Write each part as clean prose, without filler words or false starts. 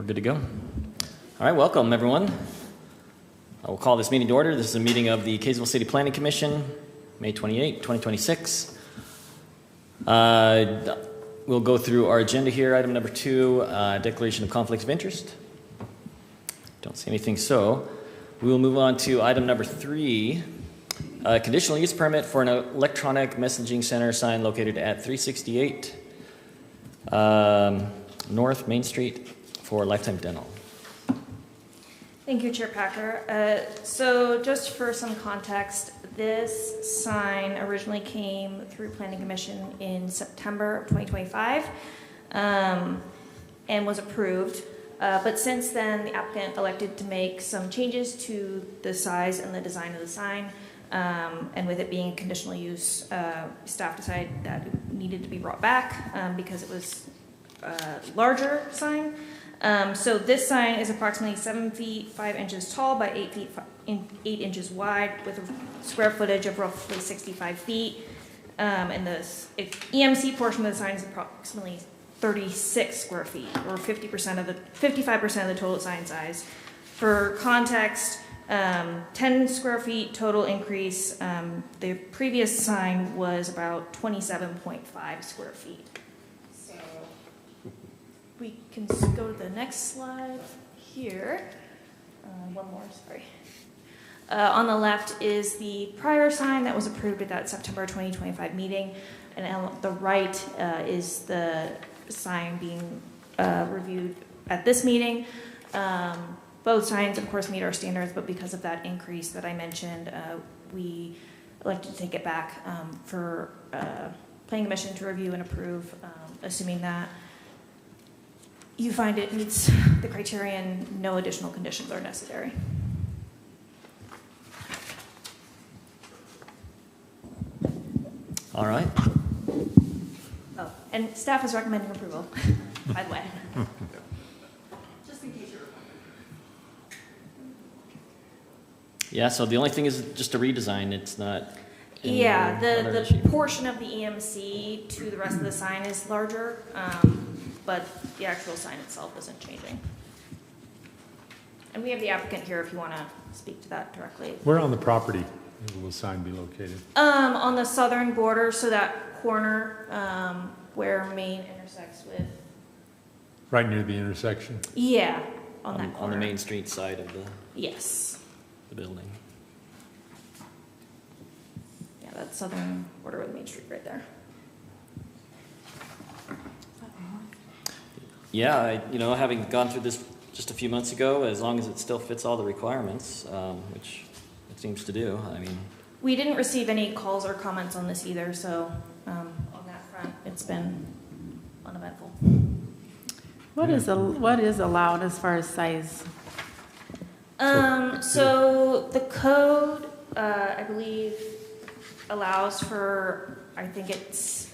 we're good to go. All right, welcome everyone. I will call this meeting to order. This is a meeting of the Kaysville City Planning Commission, May 28, 2026. We'll go through our agenda here. Item number 2, declaration of conflicts of interest. Don't see anything, so we will move on to item number 3, conditional use permit for an electronic messaging center sign located at 368 North Main Street for Lifetime Dental. Thank you, Chair Packer. So just for some context, this sign originally came through Planning Commission in September of 2025 and was approved. But since then, the applicant elected to make some changes to the size and the design of the sign. And with it being conditional use, staff decided that it needed to be brought back because it was a larger sign. So this sign is approximately 7 feet 5 inches tall by 8 feet 8 inches wide, with a square footage of roughly 65 feet. And the EMC portion of the sign is approximately 36 square feet, or 55% of the total sign size. For context, 10 square feet total increase. The previous sign was about 27.5 square feet. So we can go to the next slide here. One more, sorry. On the left is the prior sign that was approved at that September 2025 meeting, and on the right is the sign being reviewed at this meeting. Both signs, of course, meet our standards, but because of that increase that I mentioned, we elected to take it back for Planning Commission to review and approve, assuming that you find it meets the criteria and no additional conditions are necessary. All right. Oh, and staff is recommending approval, by the way. Just in case you're Yeah, so the only thing is just a redesign. It's not. Yeah, the portion of the EMC to the rest of the sign is larger, but the actual sign itself isn't changing. And we have the applicant here if you want to speak to that directly. Where on the property will the sign be located? On the southern border, so that corner where Main intersects with. Right near the intersection? Yeah, on that corner. On the Main Street side of the. Yes. The building. Yeah, that's southern border with Main Street right there. Yeah, having gone through this just a few months ago, as long as it still fits all the requirements, which it seems to do. I mean, we didn't receive any calls or comments on this either, so on that front, it's been uneventful. What is allowed as far as size? So the code, I believe, allows for, I think it's,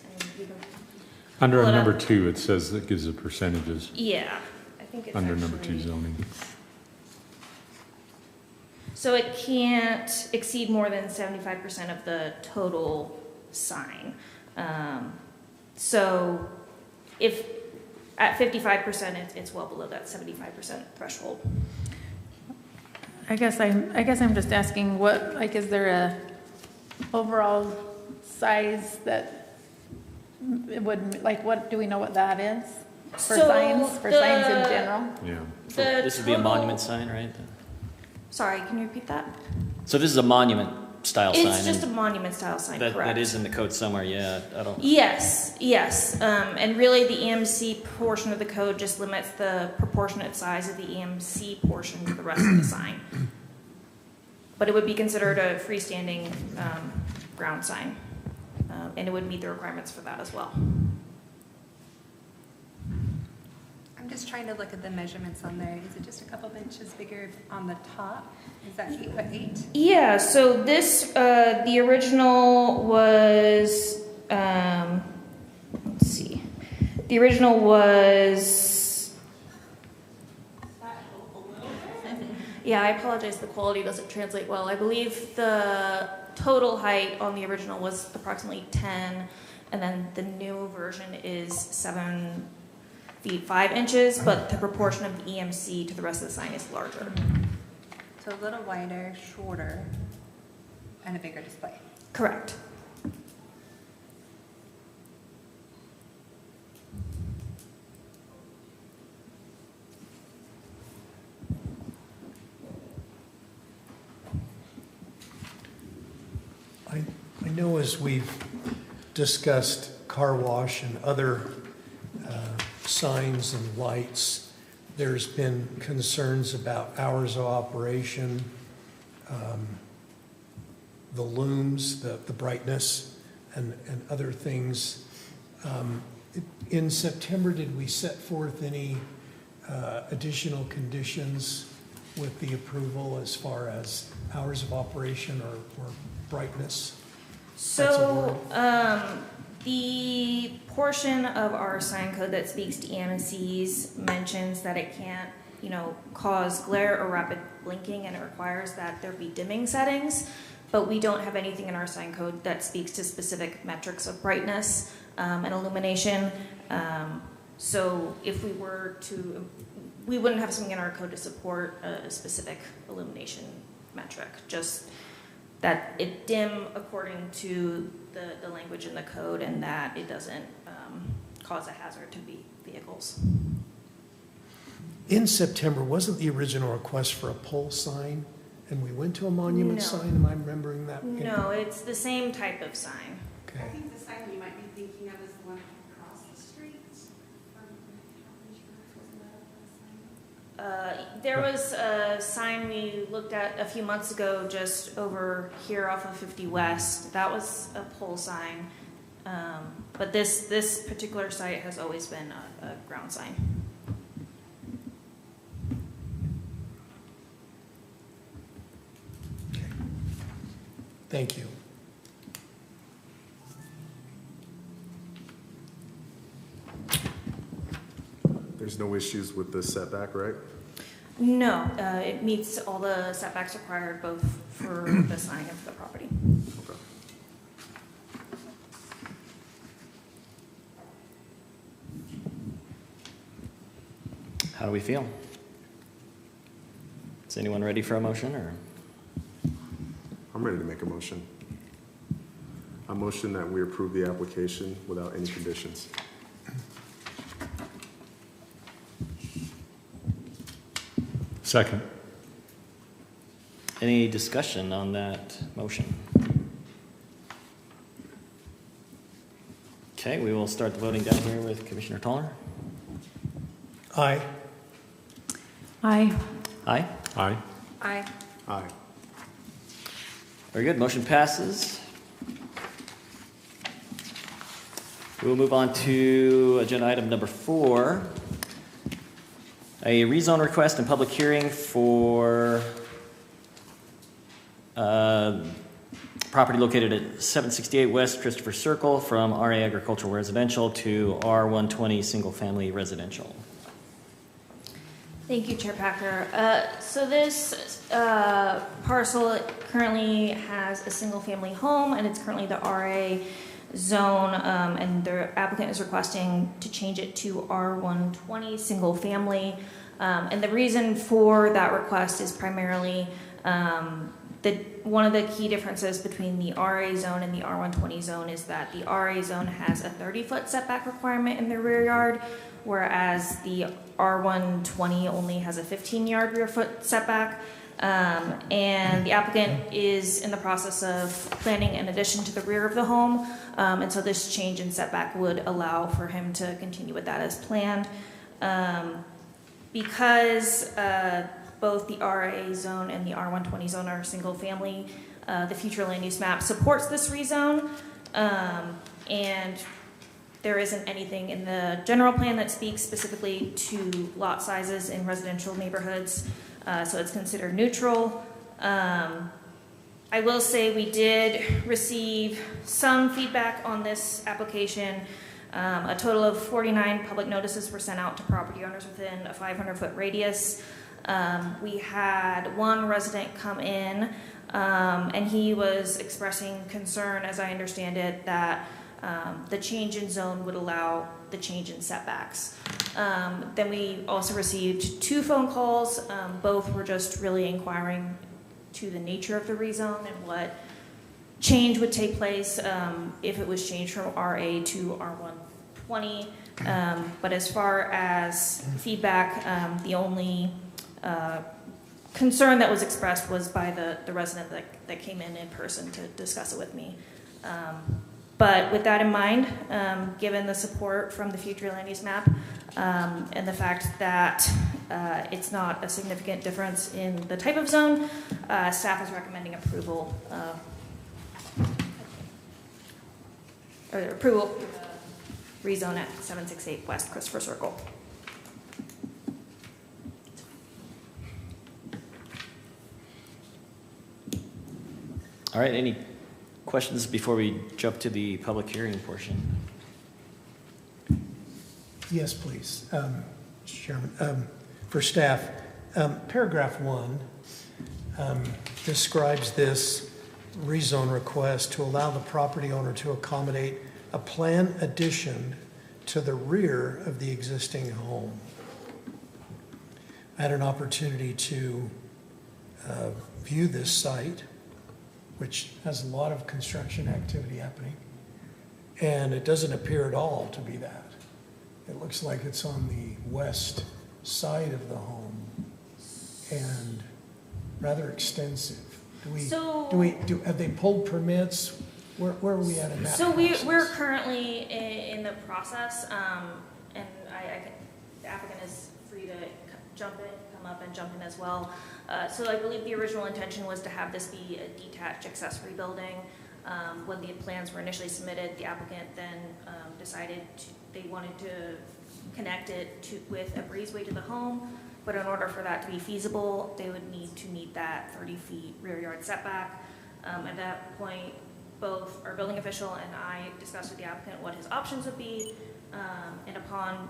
under number 2, it says it gives the percentages. Yeah, I think it's under number 2 zoning. So it can't exceed more than 75% of the total sign. So if at 55%, it's well below that 75% threshold. I guess I'm just asking is there a overall size that it would, what do we know what that is for signs in general? Yeah. This would be a monument sign, right? Sorry, can you repeat that? So this is a monument style sign. It's just a monument style sign, correct? That is in the code somewhere, yeah. I don't. Yes. And really the EMC portion of the code just limits the proportionate size of the EMC portion to the rest of the sign. But it would be considered a freestanding ground sign, and it would meet the requirements for that as well. I'm just trying to look at the measurements on there. Is it just a couple of inches bigger on the top? Is that 8'8"? Yeah, so this, the original was, let's see. The original was, yeah, I apologize, the quality doesn't translate well. I believe the total height on the original was approximately 10, and then the new version is 7 feet 5 inches, but the proportion of the EMC to the rest of the sign is larger. So a little wider, shorter, and a bigger display. Correct. I know as we've discussed car wash and other signs and lights, there's been concerns about hours of operation, the looms, the brightness, and other things. In September, did we set forth any additional conditions with the approval as far as hours of operation or brightness? So, the portion of our sign code that speaks to EMCs mentions that it can't, cause glare or rapid blinking, and it requires that there be dimming settings. But we don't have anything in our sign code that speaks to specific metrics of brightness and illumination. So if we were to, we wouldn't have something in our code to support a specific illumination metric, just that it dim according to the language in the code, and that it doesn't cause a hazard to vehicles. In September, wasn't the original request for a pole sign, and we went to a monument No. sign? Am I remembering that? No, it's the same type of sign. Okay. I think the sign you might be thinking of is the one across the street. There was a sign we looked at a few months ago just over here off of 50 West. That was a pole sign. But this particular site has always been a ground sign. Thank you. There's no issues with the setback, right? No, it meets all the setbacks required both for the sign and for the property. Okay. How do we feel? Is anyone ready for a motion, or? I'm ready to make a motion. A motion that we approve the application without any conditions. Second. Any discussion on that motion? Okay, we will start the voting down here with Commissioner Toller. Aye. Aye. Aye. Aye. Aye. Aye. Very good, motion passes. We will move on to agenda item number 4. A rezone request and public hearing for property located at 768 West Christopher Circle from RA Agricultural Residential to R120 Single Family Residential. Thank you, Chair Packer. So this parcel currently has a single-family home, and it's currently the RA zone, and the applicant is requesting to change it to R120 single-family. And the reason for that request is primarily one of the key differences between the RA zone and the R120 zone is that the RA zone has a 30-foot setback requirement in the rear yard, whereas the R120 only has a 15-yard rear foot setback. And the applicant is in the process of planning an addition to the rear of the home, and so this change in setback would allow for him to continue with that as planned. Because both the RA zone and the R120 zone are single family, the future land use map supports this rezone, and there isn't anything in the general plan that speaks specifically to lot sizes in residential neighborhoods, so it's considered neutral. I will say we did receive some feedback on this application. A total of 49 public notices were sent out to property owners within a 500-foot radius. We had one resident come in, and he was expressing concern, as I understand it, that The change in zone would allow the change in setbacks. Then we also received 2 phone calls. Both were just really inquiring to the nature of the rezone and what change would take place if it was changed from RA to R120. But as far as feedback, the only concern that was expressed was by the resident that came in person to discuss it with me. But with that in mind, given the support from the future land use map and the fact that it's not a significant difference in the type of zone, staff is recommending approval for the rezone at 768 West Christopher Circle. All right, any questions before we jump to the public hearing portion? Yes, please, Mr. Chairman. For staff, paragraph 1 describes this rezone request to allow the property owner to accommodate a planned addition to the rear of the existing home. I had an opportunity to view this site, which has a lot of construction activity happening, and it doesn't appear at all to be that. It looks like it's on the west side of the home and rather extensive. Have they pulled permits? Where are we at in that process? We're currently in the process, and the applicant is free to come up and jump in as well. So I believe the original intention was to have this be a detached accessory building. When the plans were initially submitted, the applicant then decided they wanted to connect it with a breezeway to the home, but in order for that to be feasible, they would need to meet that 30 feet rear yard setback. At that point, both our building official and I discussed with the applicant what his options would be, and upon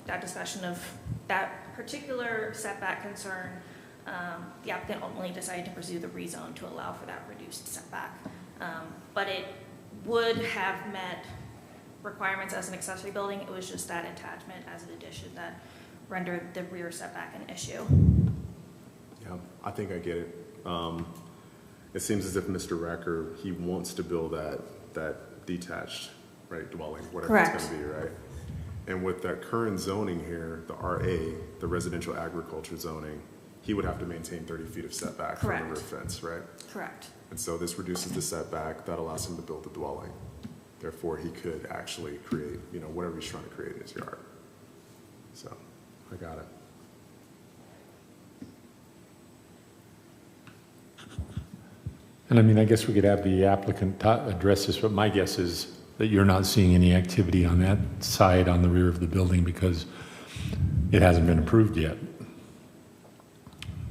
that discussion of that particular setback concern, the applicant ultimately decided to pursue the rezone to allow for that reduced setback. But it would have met requirements as an accessory building. It was just that attachment as an addition that rendered the rear setback an issue. Yeah, I think I get it. It seems as if Mr. Racker, he wants to build that detached, right, dwelling, whatever Correct. It's going to be, right? And with that current zoning here, the RA, the residential agriculture zoning, he would have to maintain 30 feet of setback from the rear fence, right? Correct. And so this reduces the setback, that allows him to build the dwelling. Therefore, he could actually create, whatever he's trying to create in his yard. So, I got it. And I guess we could have the applicant address this, but my guess is that you're not seeing any activity on that side on the rear of the building because it hasn't been approved yet.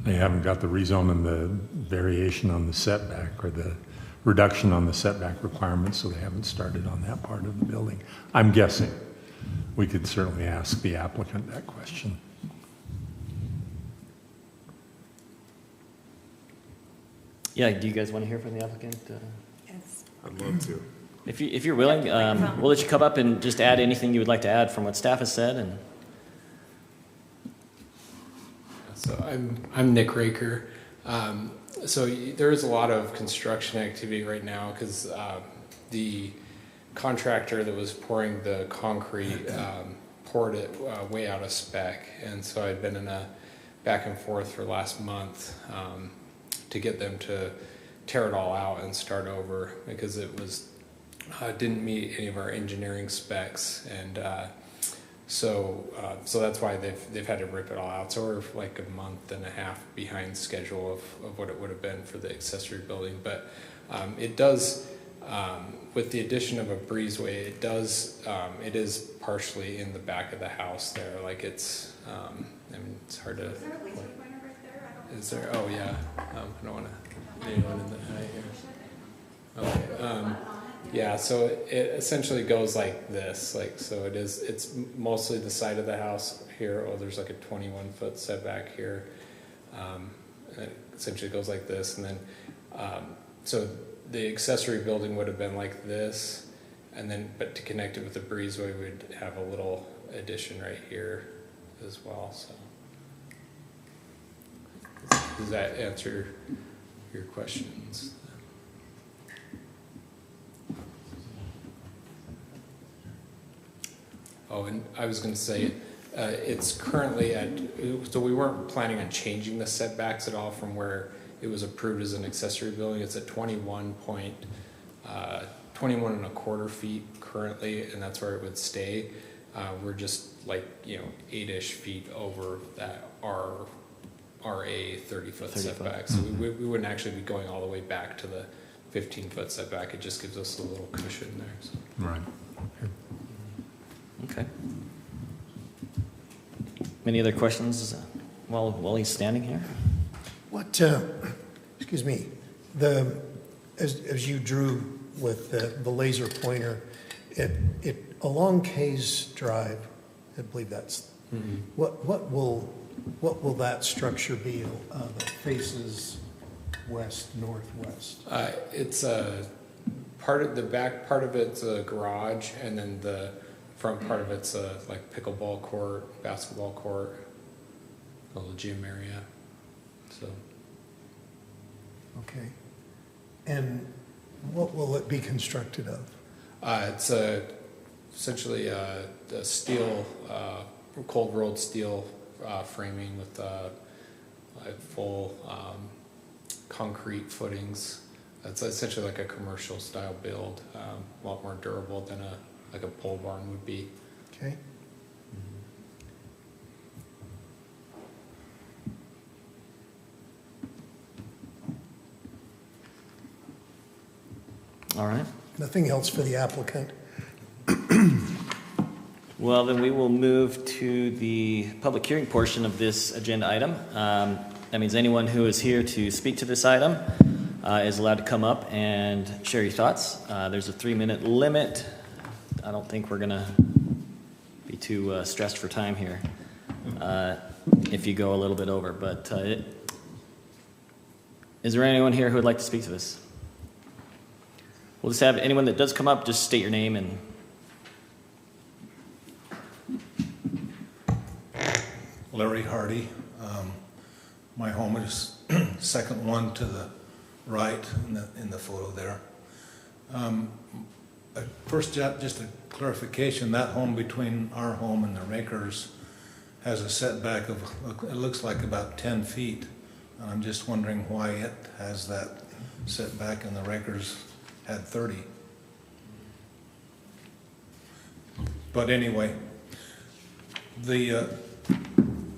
They haven't got the rezone and the variation on the setback or the reduction on the setback requirements, so they haven't started on that part of the building. I'm guessing. We could certainly ask the applicant that question. Yeah, do you guys want to hear from the applicant? Yes. I'd love to. If you're willing, we'll let you come up and just add anything you would like to add from what staff has said. And So I'm Nick Raker. So there is a lot of construction activity right now because the contractor that was pouring the concrete poured it way out of spec, and so I'd been in a back and forth for last month to get them to tear it all out and start over because it was didn't meet any of our engineering specs, and so that's why they've had to rip it all out. So we're like a month and a half behind schedule of what it would have been for the accessory building. But it does, with the addition of a breezeway, it is partially in the back of the house there. Like it's, it's hard to. Is there a laser pointer right there? I don't. Is there? Oh yeah. I don't want to get anyone in the eye here. Okay. Yeah, so it essentially goes like this, so it's mostly the side of the house here. Oh, there's like a 21-foot setback here. And it essentially goes like this, and then so the accessory building would have been like this, And then, but to connect it with the breezeway, we'd have a little addition right here as well, so. Does that answer your questions? Oh, and I was going to say, it's currently at, so we weren't planning on changing the setbacks at all from where it was approved as an accessory building. It's at 21 and a quarter feet currently, and that's where it would stay. We're just like, 8-ish feet over that RA 30-foot setback. So we wouldn't actually be going all the way back to the 15-foot setback. It just gives us a little cushion there. So. Right. Okay. Any other questions while he's standing here? What, excuse me, as you drew with the laser pointer, it along Kays Drive, I believe that's, what will that structure be that faces west, northwest? It's a part of the back part of it's a garage, and then the front part of it's a like pickleball court, basketball court, a little gym area. So. Okay. And what will it be constructed of? It's essentially the steel, cold rolled steel framing with full concrete footings. It's essentially like a commercial style build, a lot more durable than like a pole barn would be. Okay. All right. Nothing else for the applicant? Well, then we will move to the public hearing portion of this agenda item. That means anyone who is here to speak to this item is allowed to come up and share your thoughts. There's a 3-minute limit. I don't think we're going to be too stressed for time here if you go a little bit over. But is there anyone here who would like to speak to this? We'll just have anyone that does come up, just state your name and... Larry Hardy. My home is second one to the right in the photo there. First, just a clarification, that home between our home and the Rakers has a setback of, it looks like about 10 feet. I'm just wondering why it has that setback and the Rakers had 30. But anyway, the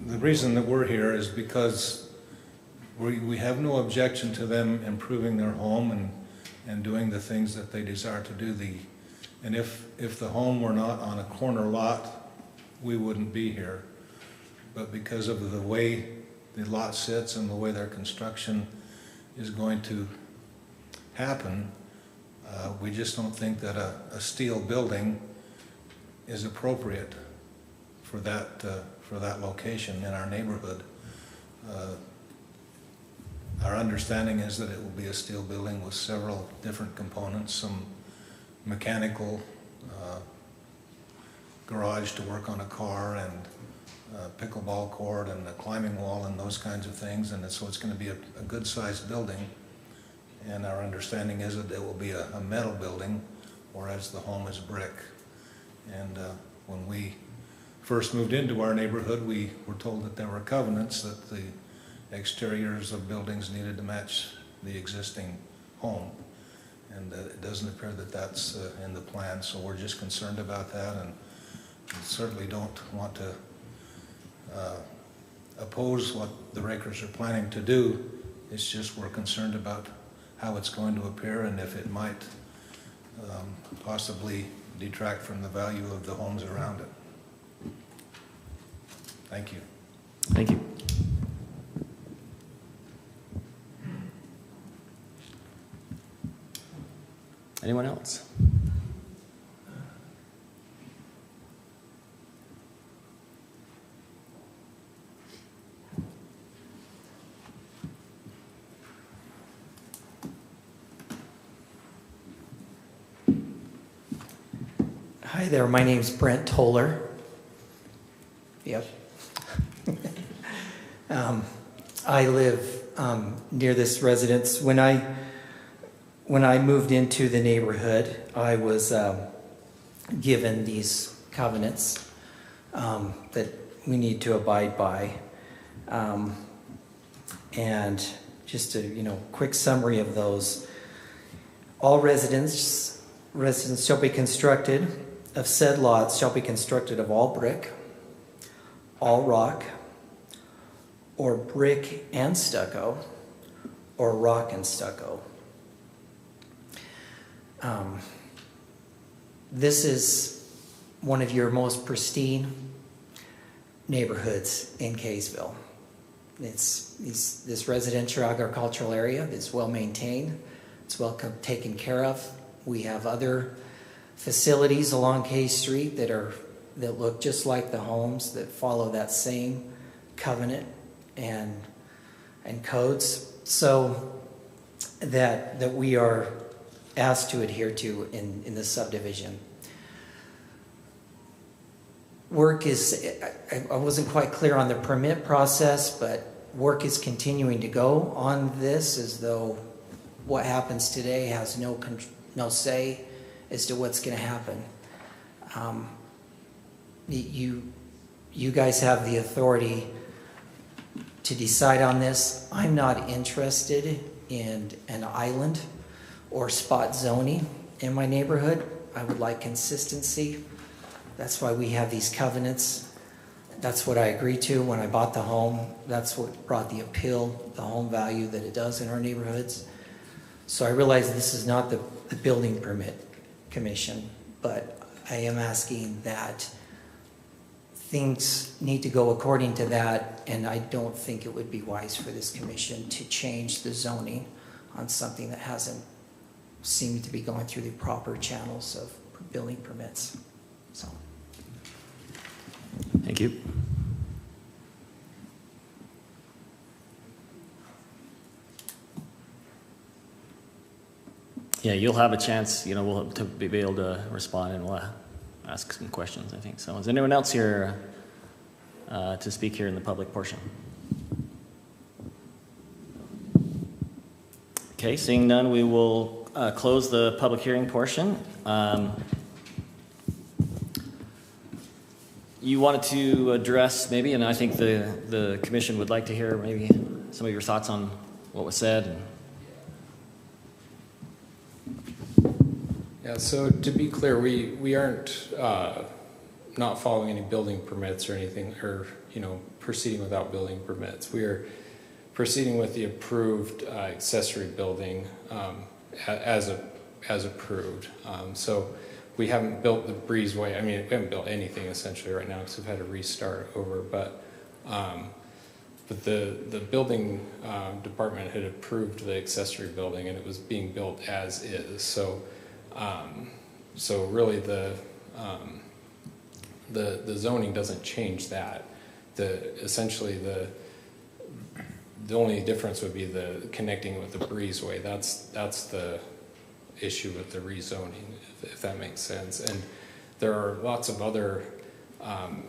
reason that we're here is because we have no objection to them improving their home and doing the things that they desire to do. And if the home were not on a corner lot, we wouldn't be here. But because of the way the lot sits and the way their construction is going to happen, we just don't think that a steel building is appropriate for that location in our neighborhood. Our understanding is that it will be a steel building with several different components, some mechanical garage to work on a car, and pickleball court and a climbing wall and those kinds of things, and so it's going to be a good-sized building. And our understanding is that it will be a metal building, whereas the home is brick. And when we first moved into our neighborhood, we were told that there were covenants that the exteriors of buildings needed to match the existing home. And it doesn't appear that that's in the plan, so we're just concerned about that, and we certainly don't want to oppose what the Rakers are planning to do. It's just we're concerned about how it's going to appear and if it might possibly detract from the value of the homes around it. Thank you. Thank you. Anyone else? Hi there, my name's Brent Toller. Yep. I live near this residence. When I moved into the neighborhood, I was given these covenants that we need to abide by. And just a quick summary of those. All residents shall be constructed of said lots shall be constructed of all brick, all rock, or brick and stucco, or rock and stucco. This is one of your most pristine neighborhoods in Kaysville. It's this residential agricultural area is well maintained. It's well taken care of. We have other facilities along K Street that look just like the homes, that follow that same covenant and codes, so that we are asked to adhere to in the subdivision. Work is, I wasn't quite clear on the permit process, but work is continuing to go on this as though what happens today has no say as to what's going to happen. You guys have the authority to decide on this. I'm not interested in an island or spot zoning in my neighborhood. I would like consistency. That's why we have these covenants. That's what I agreed to when I bought the home. That's what brought the appeal, the home value that it does in our neighborhoods. So I realize this is not the building permit commission, but I am asking that things need to go according to that, and I don't think it would be wise for this commission to change the zoning on something that hasn't seemed to be going through the proper channels of building permits. So. Thank you. Yeah, you'll have a chance, we'll to be able to respond, and we'll ask some questions, I think. So is anyone else here to speak here in the public portion? Okay, seeing none, we will close the public hearing portion. You wanted to address maybe, and I think the commission would like to hear maybe some of your thoughts on what was said. Yeah, so to be clear, we aren't not following any building permits or anything, or proceeding without building permits. We are proceeding with the approved accessory building as approved. So we haven't built the breezeway. I mean, we haven't built anything essentially right now because we've had to restart over. But the building department had approved the accessory building, and it was being built as is. So really the zoning doesn't change that. Essentially the only difference would be the connecting with the breezeway. That's the issue with the rezoning, if that makes sense. And there are lots of other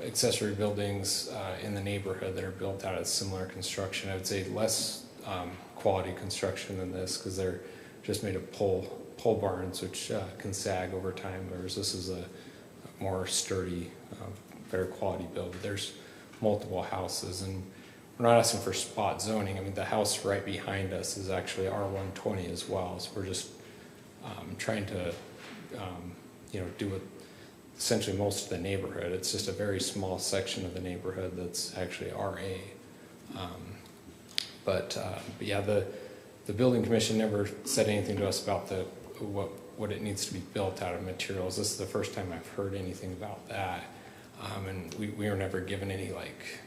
accessory buildings in the neighborhood that are built out of similar construction. I would say less quality construction than this, because they're just made of pole barns, which can sag over time, whereas this is a more sturdy, better quality build. There's multiple houses, and we're not asking for spot zoning. I mean, the house right behind us is actually R120 as well, so we're just trying to do what essentially most of the neighborhood. It's just a very small section of the neighborhood that's actually RA. But yeah, the building commission never said anything to us about what it needs to be built out of materials. This is the first time I've heard anything about that, and we were never given any like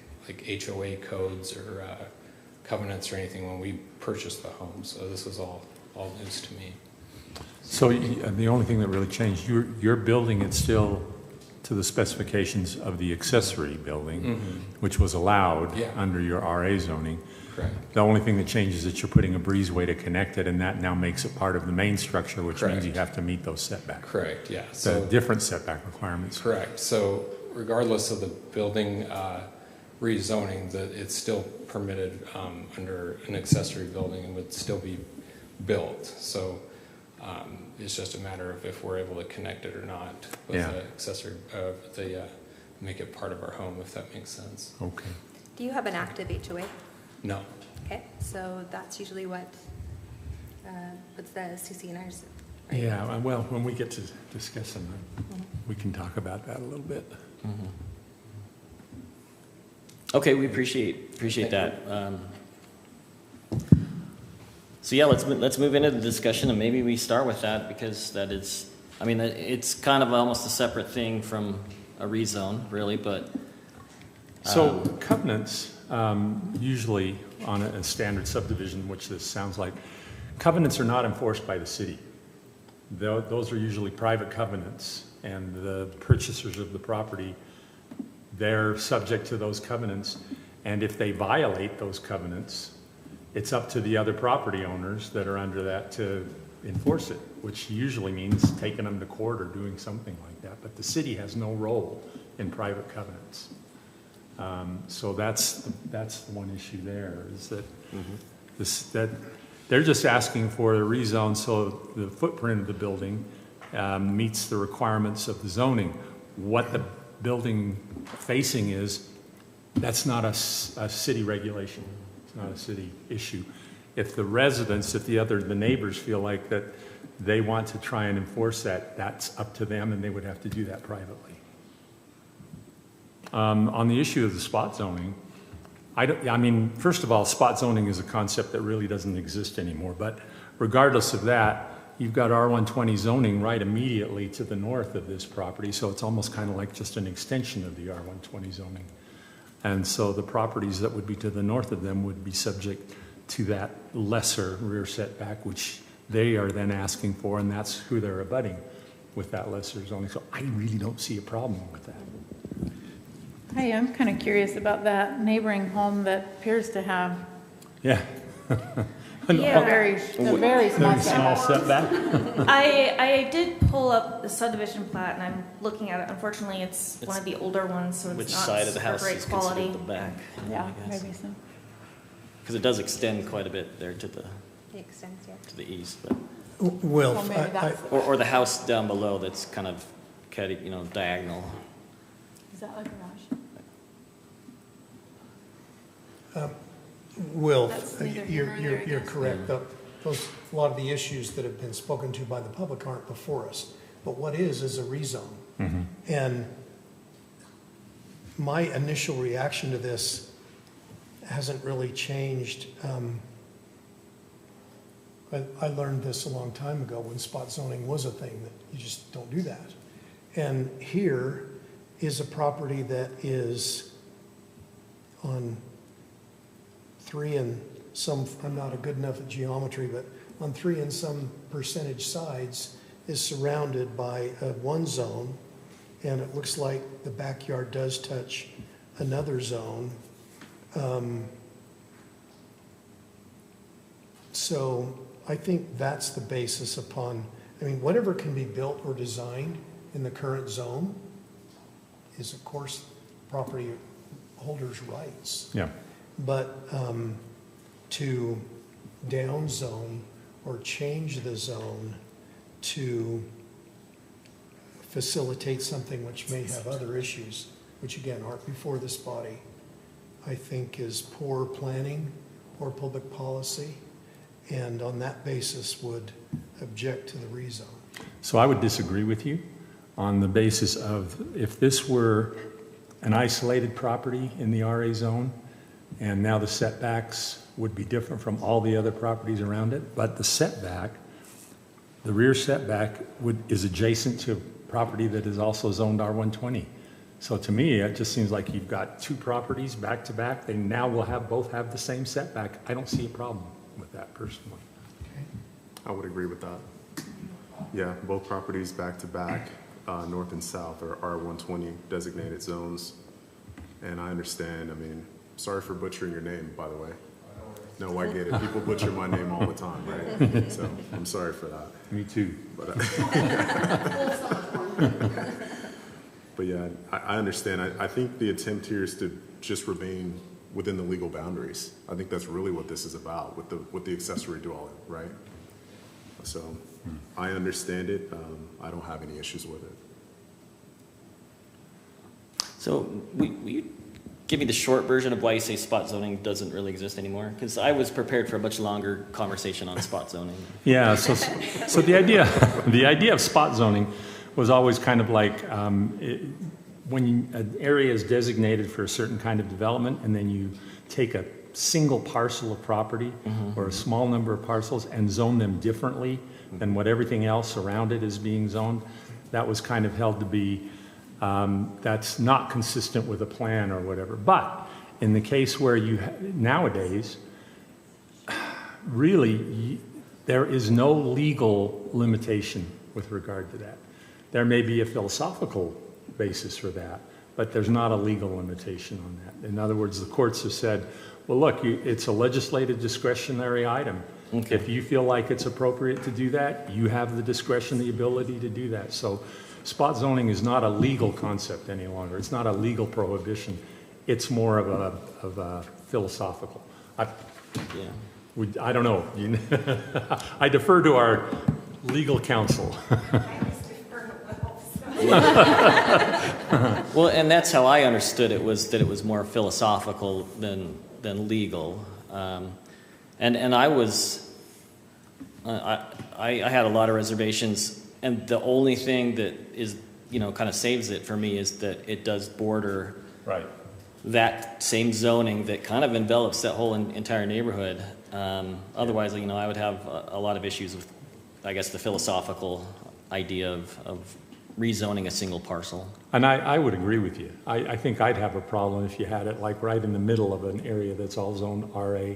HOA codes or covenants or anything when we purchased the home. So this was all news to me. So the only thing that really changed, you're building it still to the specifications of the accessory building, which was allowed Yeah. under your RA zoning. Correct. The only thing that changes is that you're putting a breezeway to connect it, and that now makes it part of the main structure, which means you Correct. have to meet those setbacks. Correct, yeah. The So, different setback requirements. correct. So regardless of the building rezoning, that it's still permitted under an accessory building and would still be built. So it's just a matter of if we're able to connect it or not with Yeah. the accessory, make it part of our home, if that makes sense. Okay. Do you have an active HOA? No. Okay, so that's usually what's the CCNRs? Yeah, well, when we get to discussing them, we can talk about that a little bit. Okay, we appreciate that. So yeah, let's move into the discussion, and maybe we start with that because that is, I mean, it's kind of almost a separate thing from a rezone, really, but. So covenants, usually on a standard subdivision, which this sounds like, covenants are not enforced by the city. Those are usually private covenants, and the purchasers of the property, they're subject to those covenants. And if they violate those covenants, it's up to the other property owners that are under that to enforce it, which usually means taking them to court or doing something like that. But the city has no role in private covenants. So that's the one issue there, is that that they're just asking for a rezone so the footprint of the building meets the requirements of the zoning. What the building facing is, that's not a city regulation. It's not a city issue. If the residents, the neighbors feel like that they want to try and enforce that, that's up to them, and they would have to do that privately. On the issue of the spot zoning, I mean, first of all, spot zoning is a concept that really doesn't exist anymore. But regardless of that, you've got R120 zoning right immediately to the north of this property, so it's almost kind of like just an extension of the R120 zoning. And so the properties that would be to the north of them would be subject to that lesser rear setback, which they are then asking for, and that's who they're abutting with that lesser zoning. So I really don't see a problem with that. Hey, I'm kind of curious about that neighboring home that appears to have Yeah. a very small Very small setback. setback. I did pull up the subdivision plat, and I'm looking at it. Unfortunately, it's one of the older ones, so Which it's not side of the super house great is quality. considered the back? Yeah, maybe so. Because it does extend quite a bit there to It extends, yeah. the east, but Well, Well, maybe that's, or the house down below that's kind of diagonal. is that like a garage? Will, That's neither here nor there, I you're guess. correct. A lot of the issues that have been spoken to by the public aren't before us. But what is a rezone. And my initial reaction to this hasn't really changed. I learned this a long time ago when spot zoning was a thing, that you just don't do that. And here is a property that is on 3 and some, I'm not good enough at geometry, but on 3 and some percentage sides is surrounded by one zone, and it looks like the backyard does touch another zone. So I think that's the basis upon, I mean, whatever can be built or designed in the current zone is, of course, property holders' rights. Yeah. But to downzone or change the zone to facilitate something which may have other issues, which again aren't before this body, I think is poor planning, poor public policy, and on that basis would object to the rezone. So I would disagree with you on the basis of, if this were an isolated property in the RA zone, and now the setbacks would be different from all the other properties around it, but the setback, the rear setback is adjacent to property that is also zoned R120. So to me, it just seems like you've got two properties back to back. They now will both have the same setback. I don't see a problem with that personally. I would agree with that. Yeah, both properties back to back. north and south are R120 designated zones. And I understand, I mean, sorry for butchering your name, by the way. No, I get it. People butcher my name all the time, right? So I'm sorry for that. Me too. But, but yeah, I understand. I think the attempt here is to just remain within the legal boundaries. I think that's really what this is about with the accessory dwelling, right? So I understand it. I don't have any issues with it. So will you give me the short version of why you say spot zoning doesn't really exist anymore? Because I was prepared for a much longer conversation on spot zoning. Yeah, so the idea of spot zoning was always kind of like when an area is designated for a certain kind of development, and then you take a single parcel of property or a small number of parcels and zone them differently than what everything else around it is being zoned. That was kind of held to be that's not consistent with a plan or whatever. But in the case where nowadays, really, there is no legal limitation with regard to that. There may be a philosophical basis for that, but there's not a legal limitation on that. In other words, the courts have said, well, look, it's a legislative discretionary item. Okay. If you feel like it's appropriate to do that, you have the discretion, the ability to do that. So spot zoning is not a legal concept any longer. It's not a legal prohibition. It's more of a philosophical. I don't know. I defer to our legal counsel. Well, and that's how I understood it, was that it was more philosophical than legal. And I was, I had a lot of reservations, and the only thing that is, kind of saves it for me is that it does border right that same zoning that kind of envelops that whole entire neighborhood. Otherwise, I would have a lot of issues with, I guess, the philosophical idea of rezoning a single parcel. And I would agree with you. I think I'd have a problem if you had it like right in the middle of an area that's all zoned RA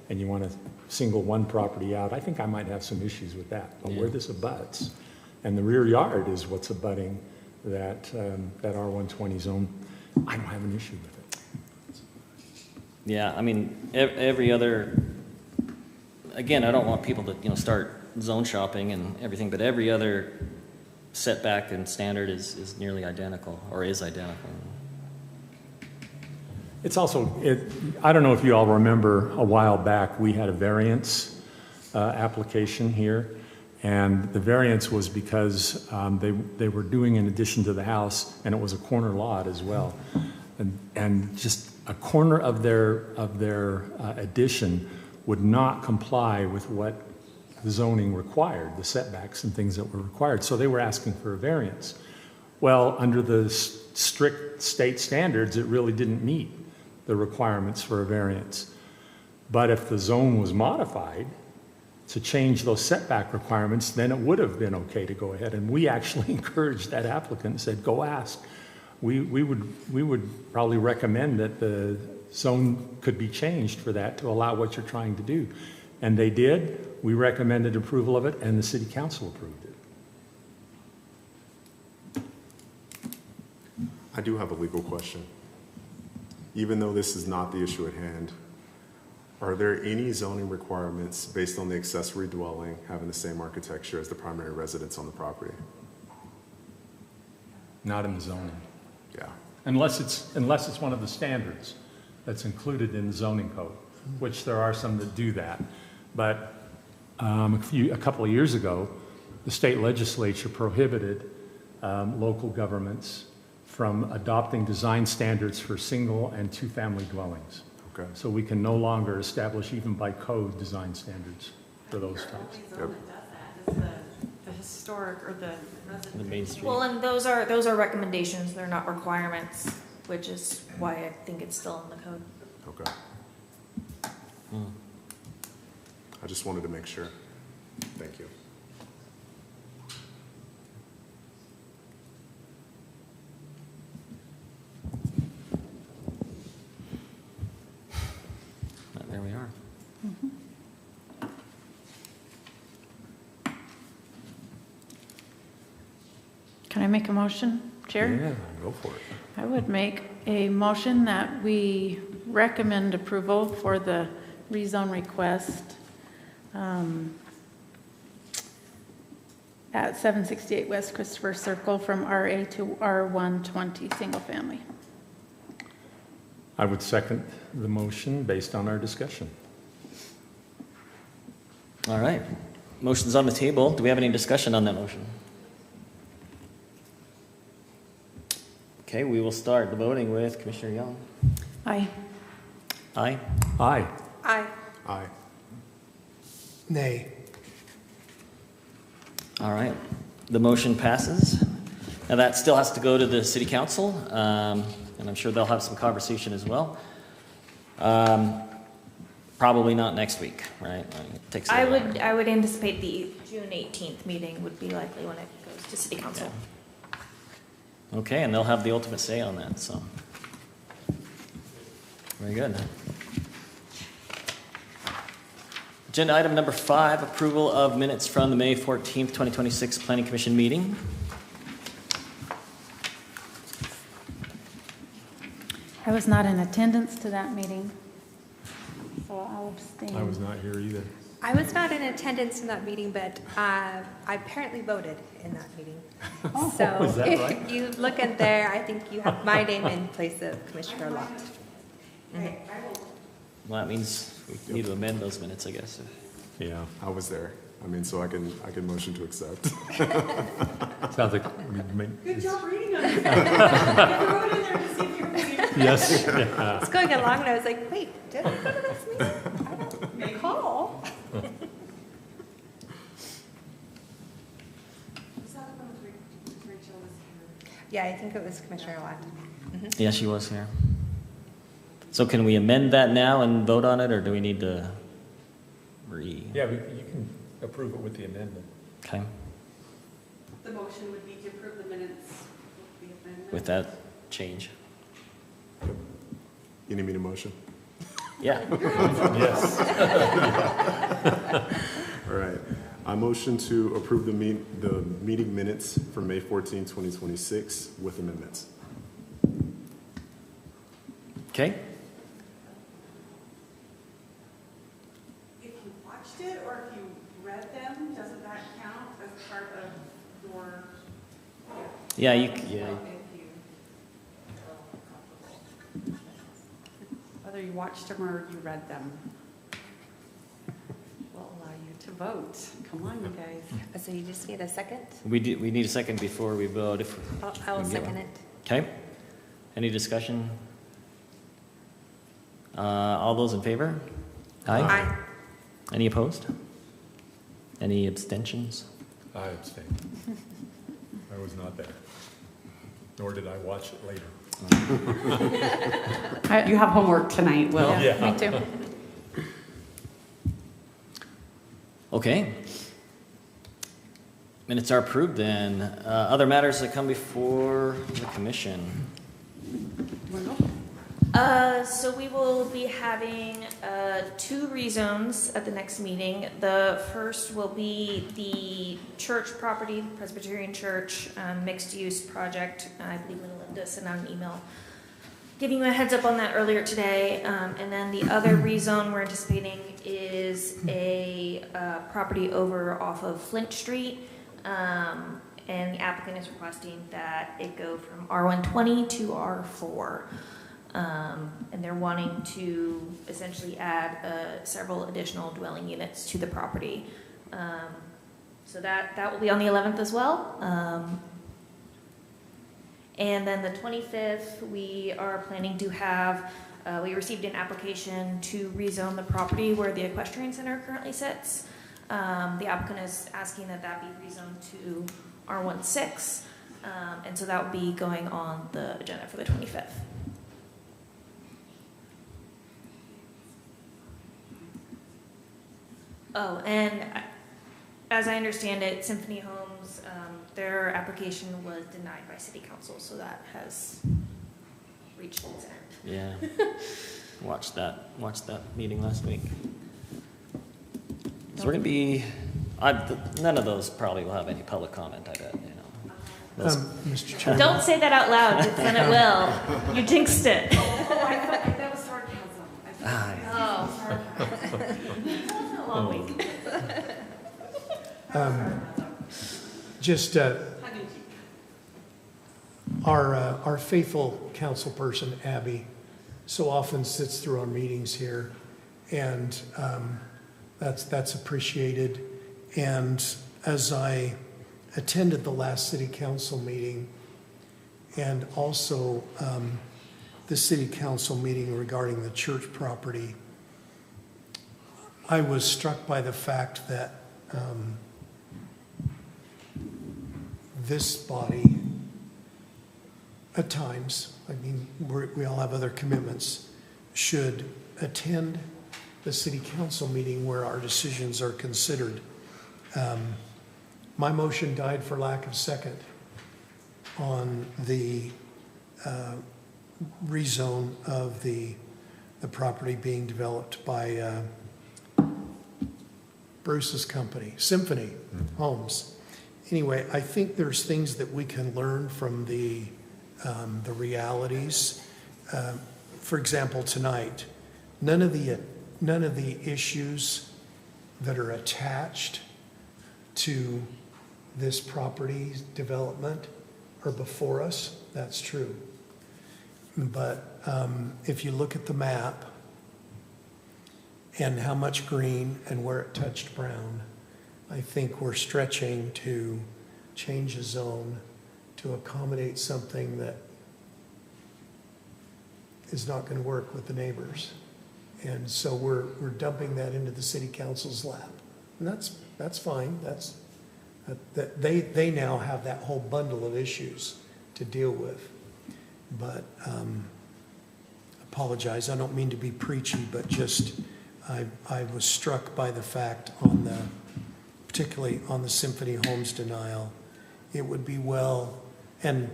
and you want to single one property out. I think I might have some issues with that. But where this abuts, and the rear yard is what's abutting that R120 zone, I don't have an issue with it. Yeah, I mean, every other, again, I don't want people to, start zone shopping and everything, but every other setback and standard is nearly identical, or is identical. It's also, I don't know if you all remember a while back, we had a variance application here, and the variance was because they were doing an addition to the house, and it was a corner lot as well. And just a corner of their addition would not comply with what the zoning required, the setbacks and things that were required. So they were asking for a variance. Well, under the strict state standards, it really didn't meet the requirements for a variance. But if the zone was modified to change those setback requirements, then it would have been okay to go ahead. And we actually encouraged that applicant and said, go ask. We would probably recommend that the zone could be changed for that to allow what you're trying to do. And they did. We recommended approval of it, and the city council approved it. I do have a legal question. Even though this is not the issue at hand, are there any zoning requirements based on the accessory dwelling having the same architecture as the primary residence on the property? Not in the zoning. Yeah. Unless it's one of the standards that's included in the zoning code, which there are some that do that. But a couple of years ago, the state legislature prohibited local governments from adopting design standards for single and two-family dwellings. Okay. So we can no longer establish, even by code, design standards for those types. The historic or the residential. The Main Street. Well, and those are recommendations, they're not requirements, which is why I think it's still in the code. Okay. I just wanted to make sure. Thank you. There we are. Can I make a motion, Chair? Yeah, go for it. I would make a motion that we recommend approval for the rezone request at 768 West Christopher Circle from RA to R120, single family. I would second the motion based on our discussion. All right. Motion's on the table. Do we have any discussion on that motion? Okay, we will start the voting with Commissioner Young. Aye. Aye. Aye. Aye. Aye. Nay. All right. The motion passes. Now that still has to go to the City Council, and I'm sure they'll have some conversation as well. Probably not next week, right? It takes a little longer. I would anticipate the June 18th meeting would be likely when it goes to City Council. Okay, and they'll have the ultimate say on that, so. Very good. Agenda item number 5, approval of minutes from the May 14th, 2026 Planning Commission meeting. I was not in attendance to that meeting, so I'll abstain. I was not here either. I was not in attendance in that meeting, but I apparently voted in that meeting. So is that if right? you look in there, I think you have my name in place of Commissioner Lott. Well, that means we need to amend those minutes, I guess. Yeah, I was there. I mean, so I can motion to accept. sounds like we'd make. Good job reading them. I wrote in there to see if you were reading. Yes. Yeah. It's going along, and I was like, wait, did I go to this meeting? I don't recall. Was that the one with Rachel was here? Yeah, I think it was Commissioner Lott. Yeah, she was here. So can we amend that now and vote on it, or do we need to Yeah, you can approve it with the amendment. Okay, The motion would be to approve the minutes with the amendment. with that change? You need me to motion? Yeah. Yes. All right. I motion to approve the meeting minutes for May 14, 2026 with amendments. Okay. If you watched it or if you read them, doesn't that count as part of your? Yeah, yeah. If you- Whether you watched them or you read them will allow you to vote. Come on, you guys. So you just need a second? We need a second before we vote. I will can get second one. it. Okay. Any discussion? All those in favor? Aye. Any opposed? Any abstentions? I abstain. I was not there. Nor did I watch it later. You have homework tonight, Will. Yeah, me too. Okay. Minutes are approved then. Other matters that come before the commission. So we will be having 2 rezones at the next meeting. The first will be the church property, Presbyterian Church, mixed-use project. I believe Linda sent out an email giving you a heads up on that earlier today. And then the other rezone we're anticipating is a property over off of Flint Street. And the applicant is requesting that it go from R120 to R4. And they're wanting to essentially add several additional dwelling units to the property. So that will be on the 11th as well. And then the 25th, we are planning to have, we received an application to rezone the property where the equestrian center currently sits. The applicant is asking that that be rezoned to R16. And so that will be going on the agenda for the 25th. Oh, and as I understand it, Symphony Homes, their application was denied by City Council, so that has reached its end. Yeah. Watched that meeting last week. So we're gonna be, none of those probably will have any public comment, I bet, you know. Mr. Chairman. Don't say that out loud, because then it will. You jinxed it. Oh, I thought that was sarcasm. Oh. Long week. Just our faithful council person, Abby, so often sits through our meetings here, and that's appreciated. And as I attended the last city council meeting, and also the city council meeting regarding the church property, I was struck by the fact that this body, at times, I mean, we all have other commitments, should attend the city council meeting where our decisions are considered. My motion died for lack of second on the rezone of the property being developed by Bruce's company, Symphony Homes. Anyway, I think there's things that we can learn from the realities. For example, tonight, none of the issues that are attached to this property development are before us. That's true. But if you look at the map and how much green and where it touched brown, I think we're stretching to change a zone to accommodate something that is not going to work with the neighbors. And so we're dumping that into the city council's lap. And that's fine. They now have that whole bundle of issues to deal with. But apologize, I don't mean to be preachy, but just I was struck by the fact particularly on the Symphony Homes denial, it would be well, and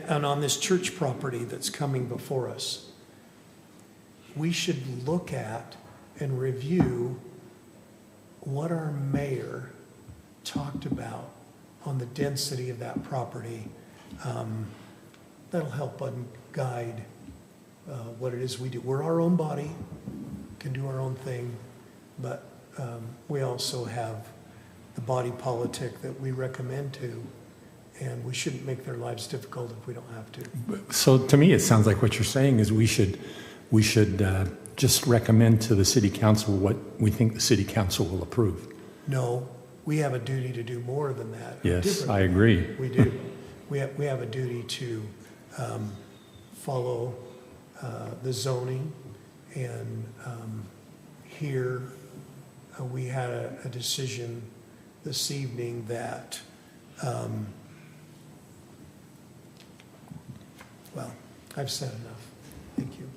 on this church property that's coming before us, we should look at and review what our mayor talked about on the density of that property. That'll help guide what it is we do. We're our own body, can do our own thing, but we also have the body politic that we recommend to, and we shouldn't make their lives difficult if we don't have to. So to me, it sounds like what you're saying is we should just recommend to the city council what we think the city council will approve. No, we have a duty to do more than that. Yes, I agree. We do. We have a duty to follow the zoning, and here we had a decision this evening that, well, I've said enough. Thank you.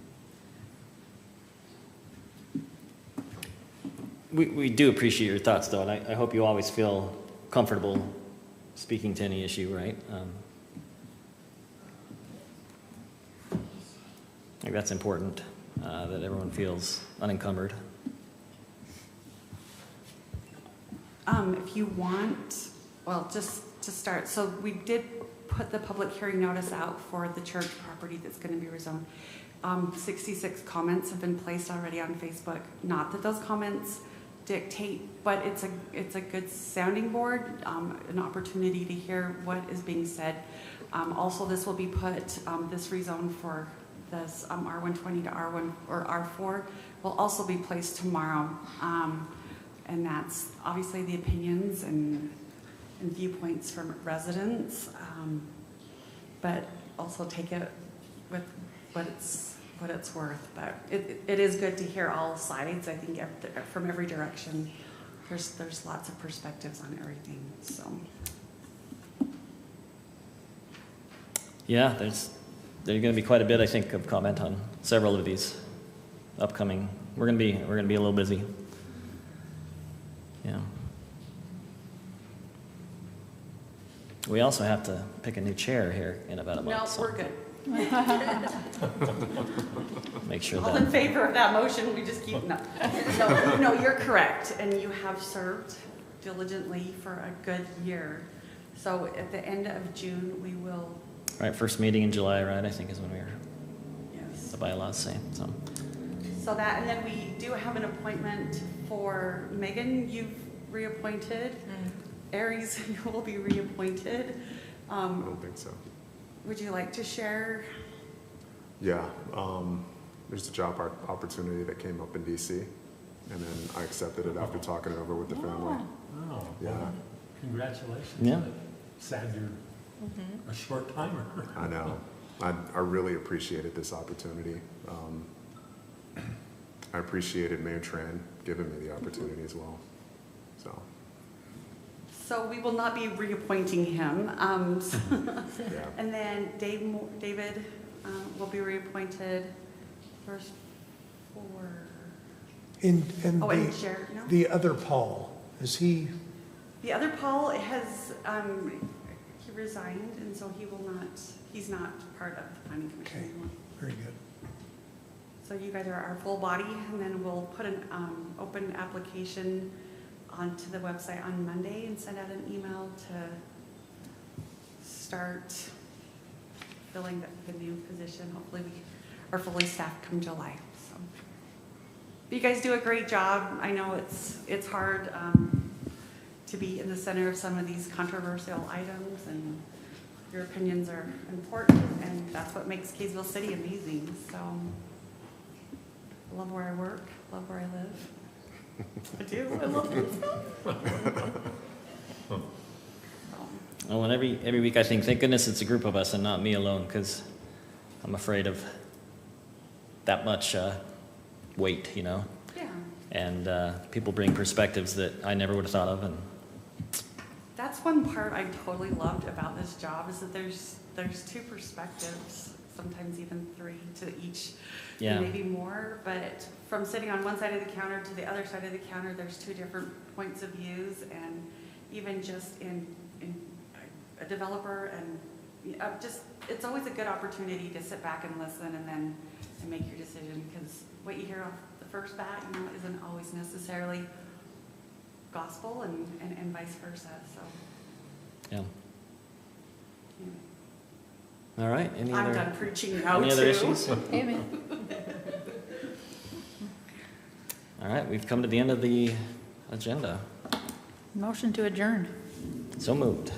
We do appreciate your thoughts, though, and I hope you always feel comfortable speaking to any issue, right? I think that's important, that everyone feels unencumbered. If you want, well, just to start, so we did put the public hearing notice out for the church property that's going to be rezoned. 66 comments have been placed already on Facebook. Not that those comments dictate, but it's a good sounding board, an opportunity to hear what is being said. Also, this will be put, this rezone for this R120 to R1 or R4 will also be placed tomorrow. And that's obviously the opinions and viewpoints from residents, but also take it with what it's worth. But it is good to hear all sides. I think from every direction, there's lots of perspectives on everything. So Yeah, there's going to be quite a bit, I think, of comment on several of these upcoming. We're going to be a little busy. Yeah. We also have to pick a new chair here in about a month. no, so we're good. make sure All in that. favor of that motion, we just keep, no, you're correct. And you have served diligently for a good year. So at the end of June, we will, All right, first meeting in July, right, I think is when yes. the bylaws say, so. So that, and then we do have an appointment for Megan, you've reappointed. Aries, you will be reappointed. I don't think so. Would you like to share? Yeah, there's a job opportunity that came up in DC, and then I accepted it after talking it over with the family. Oh, Yeah. well, congratulations. Yeah. Sad you're a short timer. I know. I really appreciated this opportunity. I appreciated Mayor Tran giving me the opportunity as well. So we will not be reappointing him. Yeah. And then David will be reappointed first for, And and Jared, no? the other Paul, is he, The other Paul has, he resigned, and so he's not part of the planning commission Okay. anymore. very good. So you guys are our full body, and then we'll put an open application onto the website on Monday and send out an email to start filling the new position. Hopefully we are fully staffed come July. So you guys do a great job. I know it's hard to be in the center of some of these controversial items, and your opinions are important, and that's what makes Kaysville City amazing. So I love where I work, love where I live. I do. I love it. Oh, and every week I think, thank goodness it's a group of us and not me alone, because I'm afraid of that much weight, you know? Yeah. And people bring perspectives that I never would have thought of, and That's one part I totally loved about this job, is that there's two perspectives, sometimes even three to each, yeah. maybe more, but from sitting on one side of the counter to the other side of the counter, there's two different points of views, and even just in a developer, and just, it's always a good opportunity to sit back and listen and make your decision, because what you hear off the first bat, isn't always necessarily gospel, and vice versa, so. Yeah. Anyway. All right. Any I'm other, done preaching now, any too. other issues? Amen. All right, we've come to the end of the agenda. Motion to adjourn. So moved.